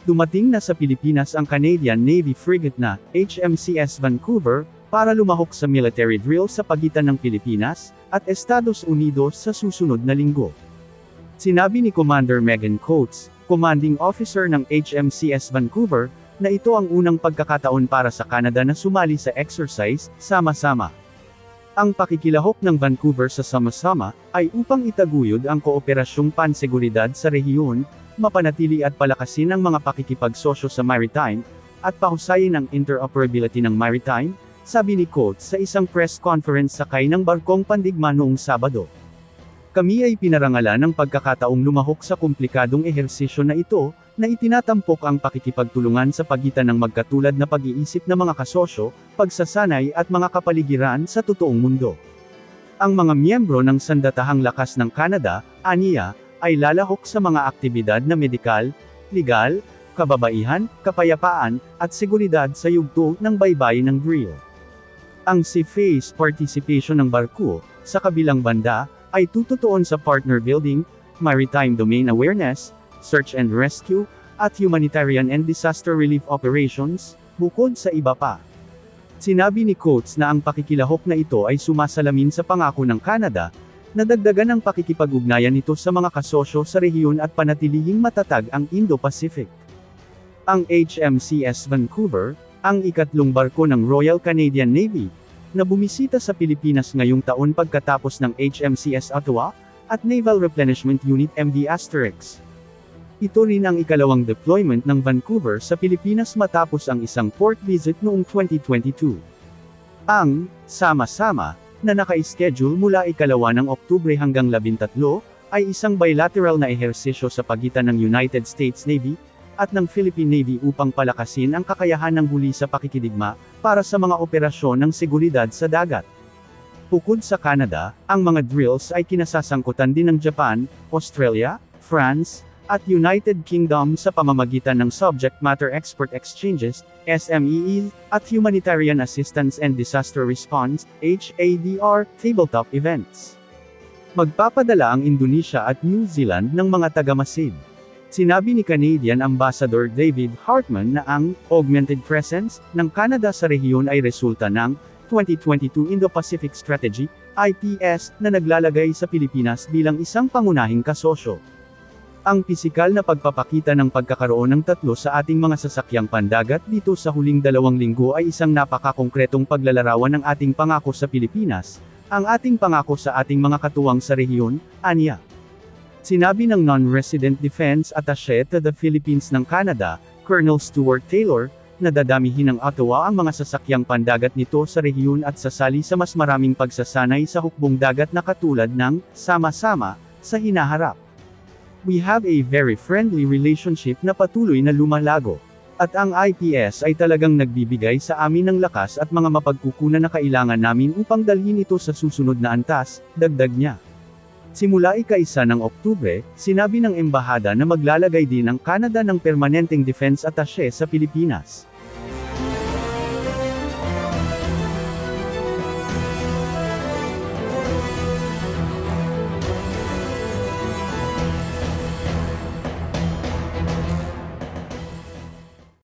Dumating na sa Pilipinas ang Canadian Navy frigate na HMCS Vancouver para lumahok sa military drill sa pagitan ng Pilipinas at Estados Unidos sa susunod na linggo. Sinabi ni Commander Megan Coates, commanding officer ng HMCS Vancouver, na ito ang unang pagkakataon para sa Canada na sumali sa exercise, Sama-Sama. Ang pakikilahok ng Vancouver sa Sama-Sama ay upang itaguyod ang kooperasyong panseguridad sa rehiyon, mapanatili at palakasin ang mga pakikipagsosyo sa maritime, at pahusayin ang interoperability ng maritime, sabi ni Coates sa isang press conference sakay ng barkong Pandigma noong Sabado. Kami ay pinarangalan ng pagkakataong lumahok sa komplikadong ehersisyo na ito, na itinatampok ang pakikipagtulungan sa pagitan ng magkatulad na pag-iisip ng mga kasosyo, pagsasanay at mga kapaligiran sa totoong mundo. Ang mga miyembro ng Sandatahang Lakas ng Canada, aniya, ay lalahok sa mga aktibidad na medikal, legal, kababaihan, kapayapaan, at seguridad sa yugto ng baybayin ng drill. Ang sea-phase participation ng barko, sa kabilang banda, ay tututuon sa partner building, maritime domain awareness, search and rescue, at humanitarian and disaster relief operations, bukod sa iba pa. Sinabi ni Coates na ang pakikilahok na ito ay sumasalamin sa pangako ng Canada, na dagdagan ang pakikipag-ugnayan nito sa mga kasosyo sa rehiyon at panatilihing matatag ang Indo-Pacific. Ang HMCS Vancouver, ang ikatlong barko ng Royal Canadian Navy, na bumisita sa Pilipinas ngayong taon pagkatapos ng HMCS Ottawa, at Naval Replenishment Unit MV Asterix. Ito rin ang ikalawang deployment ng Vancouver sa Pilipinas matapos ang isang port visit noong 2022. Ang Sama-Sama, na naka-schedule mula 2 ng Oktubre hanggang 13, ay isang bilateral na ehersisyo sa pagitan ng United States Navy at ng Philippine Navy upang palakasin ang kakayahan ng huli sa pakikidigma para sa mga operasyon ng seguridad sa dagat. Bukod sa Canada, ang mga drills ay kinasasangkutan din ng Japan, Australia, France, at United Kingdom sa pamamagitan ng Subject Matter Expert Exchanges, SMEE, at Humanitarian Assistance and Disaster Response, HADR, tabletop events. Magpapadala ang Indonesia at New Zealand ng mga tagamasid. Sinabi ni Canadian Ambassador David Hartman na ang augmented presence ng Canada sa rehiyon ay resulta ng 2022 Indo-Pacific Strategy, IPS, na naglalagay sa Pilipinas bilang isang pangunahing kasosyo. Ang pisikal na pagpapakita ng pagkakaroon ng 3 sa ating mga sasakyang pandagat dito sa huling 2 linggo ay isang napakakongkretong paglalarawan ng ating pangako sa Pilipinas, ang ating pangako sa ating mga katuwang sa rehiyon, aniya. Sinabi ng Non-Resident Defense Attaché to the Philippines ng Canada, Colonel Stuart Taylor, na dadamihin ng Ottawa ang mga sasakyang pandagat nito sa rehiyon at sasali sa mas maraming pagsasanay sa hukbong dagat na katulad ng Sama-Sama sa hinaharap. We have a very friendly relationship na patuloy na lumalago. At ang IPS ay talagang nagbibigay sa amin ng lakas at mga mapagkukunan na kailangan namin upang dalhin ito sa susunod na antas, dagdag niya. Simula 1 ng Oktubre, sinabi ng embahada na maglalagay din ang Canada ng permanenteng defense attaché sa Pilipinas.